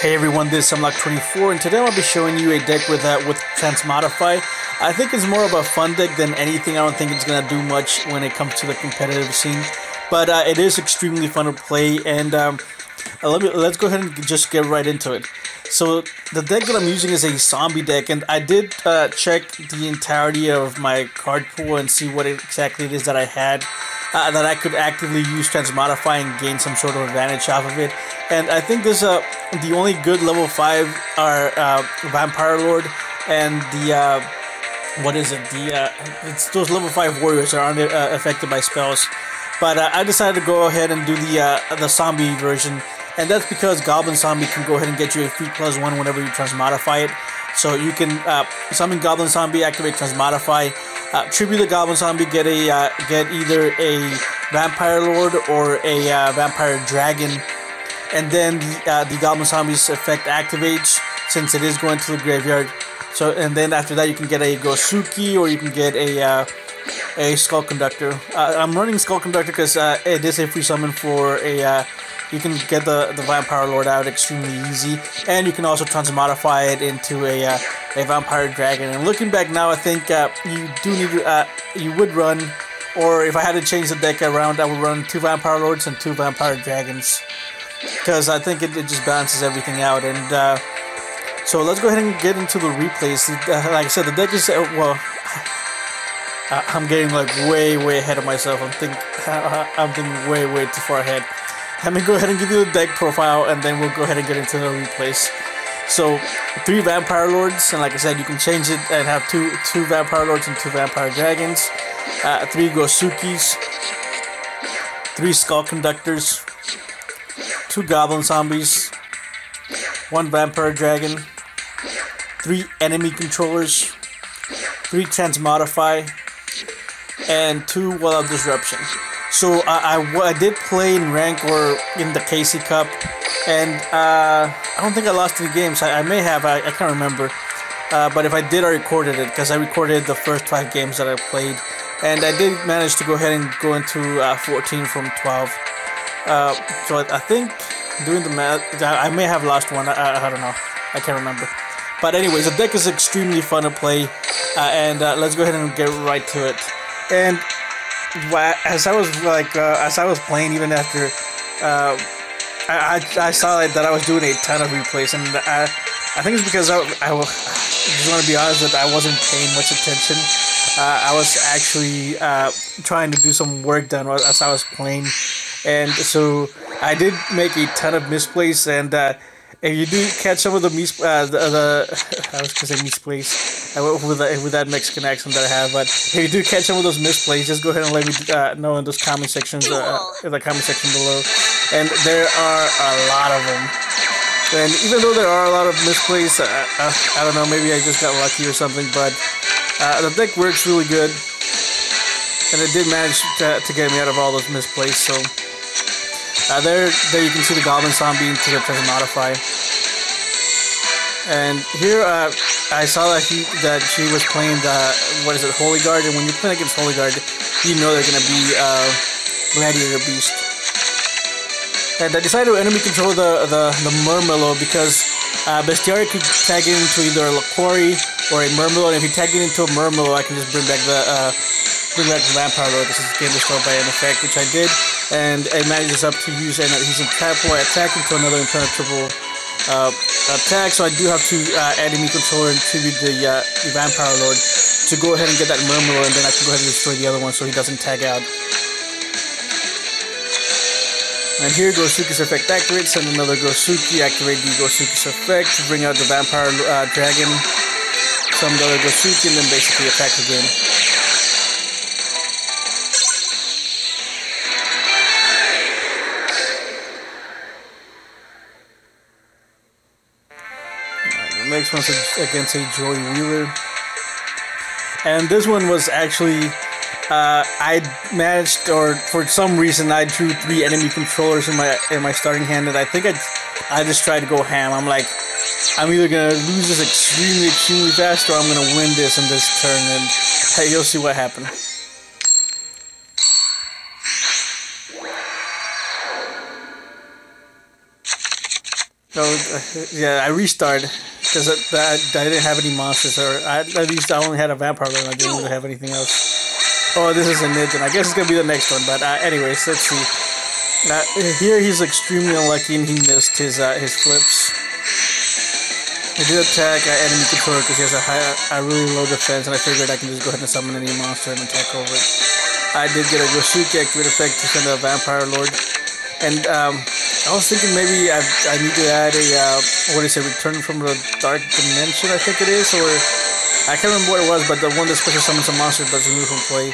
Hey everyone, this is Unlock24, and today I'll be showing you a deck with Transmodify. I think it's more of a fun deck than anything. I don't think it's gonna do much when it comes to the competitive scene, but it is extremely fun to play. And let's go ahead and just get right into it. So the deck that I'm using is a zombie deck, and I did check the entirety of my card pool and see what exactly it is that I had. That I could actively use Transmodify and gain some sort of advantage off of it. And I think there's the only good level 5 are Vampire Lord and the it's those level 5 warriors that aren't affected by spells. But I decided to go ahead and do the zombie version, and that's because Goblin Zombie can go ahead and get you a free +1 whenever you Transmodify it. So you can summon Goblin Zombie, activate Transmodify. Tribute the Goblin Zombie, get either a Vampire Lord or a Vampire Dragon, and then the Goblin Zombie's effect activates since it is going to the graveyard. So, and then after that you can get a Gozuki, or you can get a Skull Conductor. I'm running Skull Conductor because it is a free summon for a. You can get the Vampire Lord out extremely easy, and you can also Transmodify it into a Vampire Dragon. And looking back now, I think you do need to, you would run, or if I had to change the deck around, I would run 2 Vampire Lords and 2 Vampire Dragons, because I think it just balances everything out. And so let's go ahead and get into the replays. Like I said, the deck is I'm getting like way ahead of myself. I'm thinking way too far ahead. Let me go ahead and give you the deck profile, and then we'll go ahead and get into the replays. So, 3 Vampire Lords, and like I said, you can change it and have two Vampire Lords and 2 Vampire Dragons, 3 Gozukis, 3 Skull Conductors, 2 Goblin Zombies, 1 Vampire Dragon, 3 Enemy Controllers, 3 Transmodify, and 2 Well of Disruption. So I did play in rank or in the KC Cup, and I don't think I lost any games. I may have, I can't remember. But if I did, I recorded it, because I recorded the first 5 games that I played, and I did manage to go ahead and go into 14 from 12. So I think, doing the math, I may have lost one. I don't know. I can't remember. But anyways, the deck is extremely fun to play, and let's go ahead and get right to it. And as I was playing, even after I saw that I was doing a ton of replays, and I think it's because I just want to be honest that I wasn't paying much attention. I was actually trying to do some work done as I was playing, and so I did make a ton of misplays. And if you do catch some of the I was gonna say misplays with that Mexican accent that I have, but if you do catch some of those misplays, just go ahead and let me know in those comment sections, in the comment section below. And there are a lot of them. And even though there are a lot of misplays, I don't know, maybe I just got lucky or something, but the deck works really good, and it did manage to get me out of all those misplays. So there you can see the Goblin Zombie into the Transmodify. And here I saw that she was playing the Holy Guard, and when you're playing against Holy Guard, you know they're gonna be Gladiator Beast. And I decided to enemy control the Murmillo, because Bestiary could tag it into either a Quarry or a Murmillo, and if you tag it into a Murmillo, I can just bring back the Vampire Lord. This is game destroyed by an effect, which I did, and it manages up to use, and he's in trap or attack into another impenetrable attack. So I do have to enemy controller and tribute the Vampire Lord to go ahead and get that Murmillo, and then I can go ahead and destroy the other one so he doesn't tag out. And here Gozuki's effect activates, and another Gozuki, activate the Gozuki's effect to bring out the Vampire Dragon, summon the other Gozuki, and then basically attack again. The next one's against a Joey Wheeler, and this one was actually I managed, or for some reason I drew 3 enemy controllers in my starting hand, and I think I just tried to go ham. I'm like, I'm either gonna lose this extremely fast, or I'm gonna win this in this turn, and hey, you'll see what happened. Yeah, I restarted because I didn't have any monsters, or at least I only had a vampire lord. I didn't really have anything else. Oh, this isn't it, and I guess it's gonna be the next one. But anyways, let's see. Here he's extremely unlucky, and he missed his flips. He did attack enemy controller because he has a really low defense, and I figured I can just go ahead and summon any monster and attack over it. I did get a Gozuki activate effect to send a Vampire Lord, and I was thinking maybe I need to add a what is it? Return from the Dark Dimension, I think it is, or I can't remember what it was, but the one that special summons a monster but doesn't move from play.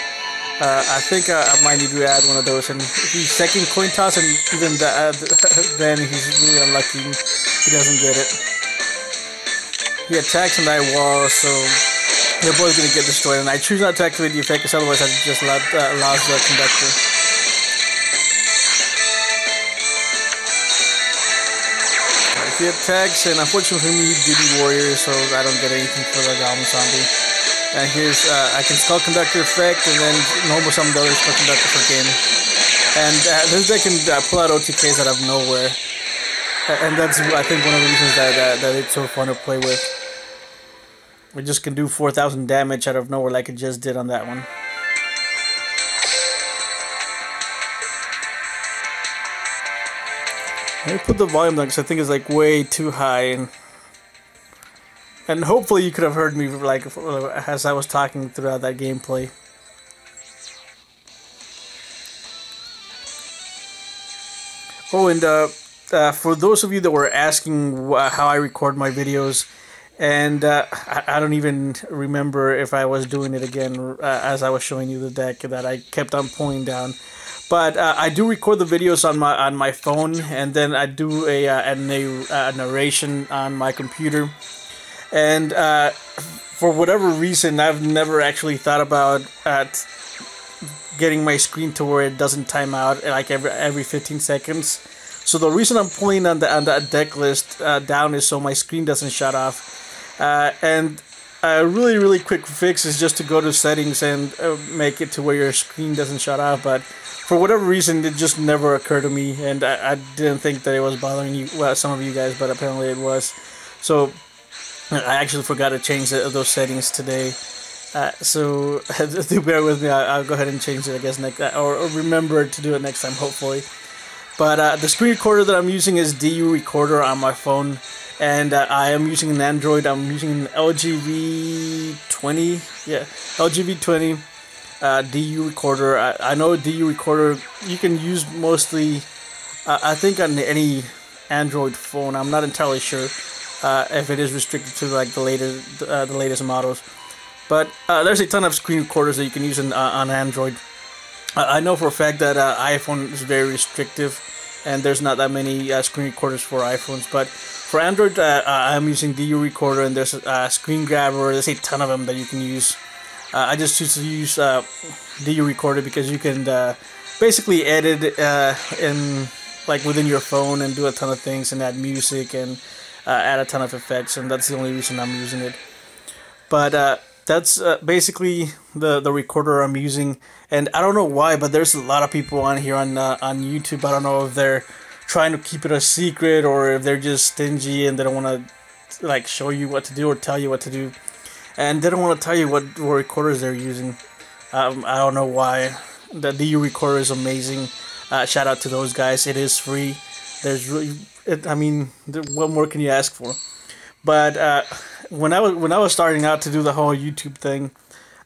I think I might need to add one of those, and he's second coin toss, and even then he's really unlucky. He doesn't get it. He attacks on that wall, so they're both going to get destroyed. And I choose not to activate the effect, because otherwise I just lost the conductor. He attacks, and unfortunately for me, he duty warrior, so I don't get anything for the Goblin Zombie. And here's, I can Skull Conductor effect, and then normal summon the other Skull Conductor for game. And this deck can pull out OTKs out of nowhere. And that's, I think, one of the reasons that it's so fun to play with. We just can do 4,000 damage out of nowhere like it just did on that one. Let me put the volume down because I think it's like way too high. And hopefully you could have heard me like as I was talking throughout that gameplay. Oh, and for those of you that were asking how I record my videos, and I don't even remember if I was doing it again as I was showing you the deck that I kept on pulling down. But I do record the videos on my phone, and then I do a narration on my computer. And for whatever reason, I've never actually thought about getting my screen to where it doesn't time out like every 15 seconds. So the reason I'm pulling on that deck list down is so my screen doesn't shut off. And a really quick fix is just to go to settings and make it to where your screen doesn't shut off. But for whatever reason, it just never occurred to me, and I didn't think that it was bothering you, some of you guys, but apparently it was. So I actually forgot to change those settings today. So do bear with me. I'll go ahead and change it, I guess, next, or remember to do it next time, hopefully. But the screen recorder that I'm using is DU Recorder on my phone, and I am using an Android. I'm using an LG V20. Yeah, LG V20 DU Recorder. I know DU Recorder you can use mostly, I think, on any Android phone. I'm not entirely sure if it is restricted to like the latest models. But there's a ton of screen recorders that you can use on Android. I know for a fact that iPhone is very restrictive, and there's not that many screen recorders for iPhones. But for Android, I'm using DU Recorder, and there's a Screen Grabber. There's a ton of them that you can use. I just choose to use DU Recorder because you can basically edit in like within your phone and do a ton of things and add music and add a ton of effects, and that's the only reason I'm using it. But that's basically the recorder I'm using, and I don't know why, but there's a lot of people on here on YouTube. I don't know if they're trying to keep it a secret or if they're just stingy and they don't want to like show you what to do or tell you what to do, and they don't want to tell you what recorders they're using. I don't know why. The DU Recorder is amazing. Shout out to those guys. It is free. There's really, I mean, what more can you ask for? But when I was starting out to do the whole YouTube thing,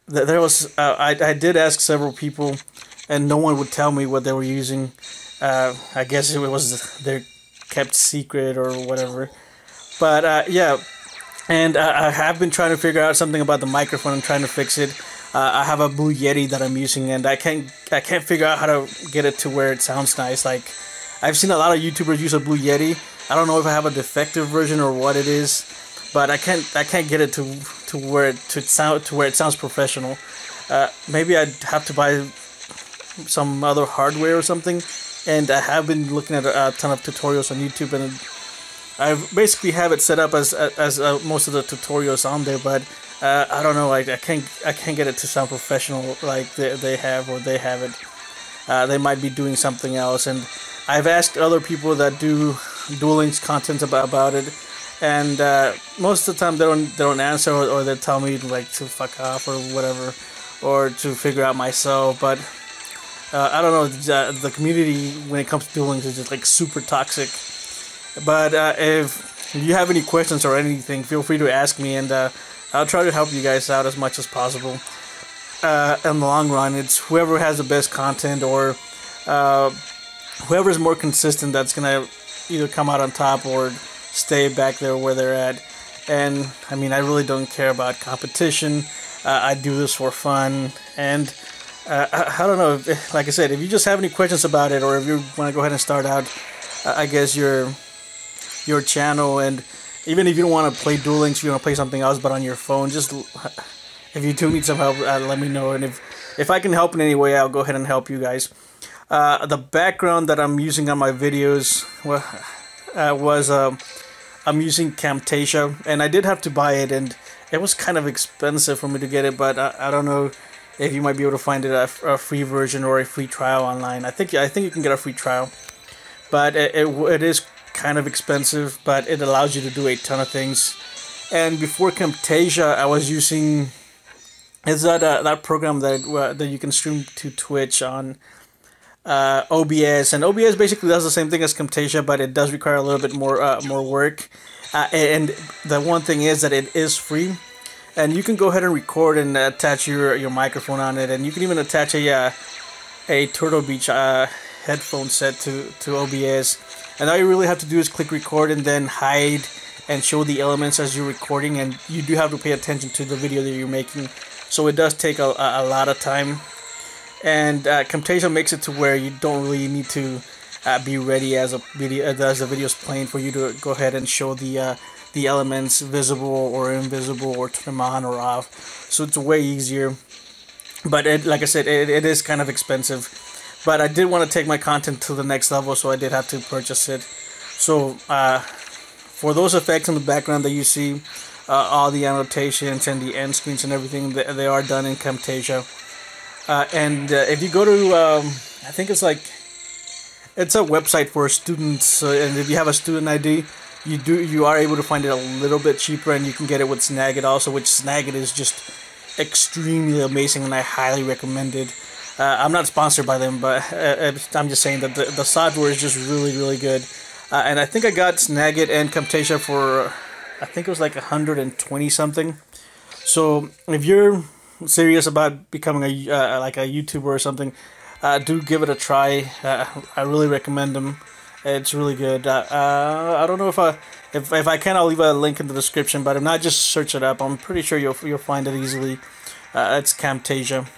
there was I did ask several people, and no one would tell me what they were using. I guess it was their kept secret or whatever. But yeah, and I have been trying to figure out something about the microphone and trying to fix it. I have a Blue Yeti that I'm using, and I can't figure out how to get it to where it sounds nice. Like, I've seen a lot of YouTubers use a Blue Yeti. I don't know if I have a defective version or what it is, but I can't get it to where it sounds professional. Maybe I'd have to buy some other hardware or something. And I have been looking at a ton of tutorials on YouTube, and I basically have it set up as most of the tutorials on there. But I don't know. I can't get it to sound professional like they have or they have it. They might be doing something else, and I've asked other people that do Duel Links content about it, and most of the time they don't answer, or they tell me like to fuck off or whatever, or to figure out myself. But I don't know, the community when it comes to Duel Links is just like super toxic. But if you have any questions or anything, feel free to ask me, and I'll try to help you guys out as much as possible. In the long run, it's whoever has the best content, or whoever's more consistent, that's gonna either come out on top or stay back there where they're at. And I mean, I really don't care about competition. I do this for fun, and I don't know, like I said, if you just have any questions about it, or if you want to go ahead and start out, I guess your channel, and even if you don't want to play Duel Links, you want to play something else but on your phone, just if you do need some help, let me know, and if I can help in any way, I'll go ahead and help you guys. The background that I'm using on my videos was I'm using Camtasia, and I did have to buy it, and it was kind of expensive for me to get it, but I don't know if you might be able to find it a free version or a free trial online. I think you can get a free trial, but it is kind of expensive, but it allows you to do a ton of things. And before Camtasia, I was using that program that you can stream to Twitch on OBS, and OBS basically does the same thing as Camtasia, but it does require a little bit more work. And the one thing is that it is free, and you can go ahead and record and attach your microphone on it, and you can even attach a Turtle Beach headphone set to OBS. And all you really have to do is click record and then hide and show the elements as you're recording, and you do have to pay attention to the video that you're making, so it does take a lot of time. And Camtasia makes it to where you don't really need to be ready as the video's playing for you to go ahead and show the elements visible or invisible, or turn them on or off. So it's way easier. But like I said, it is kind of expensive. But I did want to take my content to the next level, so I did have to purchase it. So for those effects in the background that you see, all the annotations and the end screens and everything, they are done in Camtasia. And if you go to, I think it's a website for students, and if you have a student ID, you are able to find it a little bit cheaper, and you can get it with Snagit also, which Snagit is just extremely amazing, and I highly recommend it. I'm not sponsored by them, but I'm just saying that the software is just really, really good. And I think I got Snagit and Camtasia for, I think it was like 120 something. So if you're serious about becoming like a YouTuber or something, do give it a try. I really recommend them. It's really good. I don't know if I can, I'll leave a link in the description, but if not, just search it up. I'm pretty sure you'll find it easily. It's Camtasia.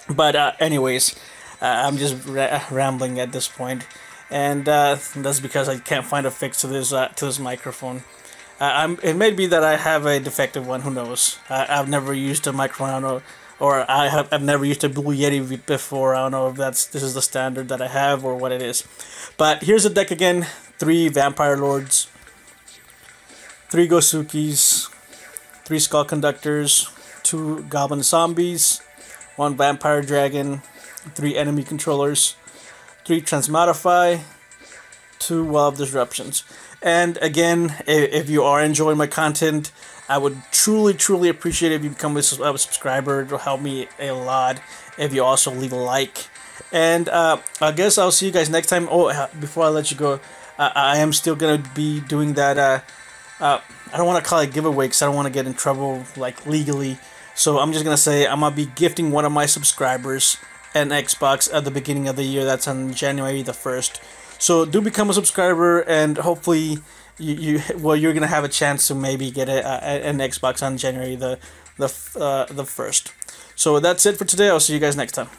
But anyways, I'm just rambling at this point, and that's because I can't find a fix to this microphone. It may be that I have a defective one. Who knows? I've never used a microphone. I don't know, or I've never used a Blue Yeti before. I don't know if this is the standard that I have or what it is. But here's the deck again: 3 Vampire Lords, 3 Gozukis, 3 Skull Conductors, 2 Goblin Zombies, 1 Vampire Dragon, 3 Enemy Controllers, 3 Transmodify, 2 Wall of Disruptions. And again, if you are enjoying my content, I would truly appreciate it if you become a subscriber. It will help me a lot. If you also leave a like. And I guess I'll see you guys next time. Oh, before I let you go, I am still going to be doing that. I don't want to call it giveaway because I don't want to get in trouble like legally. So I'm just going to say I'm going to be gifting one of my subscribers an Xbox at the beginning of the year. That's on January the 1st. So do become a subscriber, and hopefully you're going to have a chance to maybe get an Xbox on January the 1st. So that's it for today. I'll see you guys next time.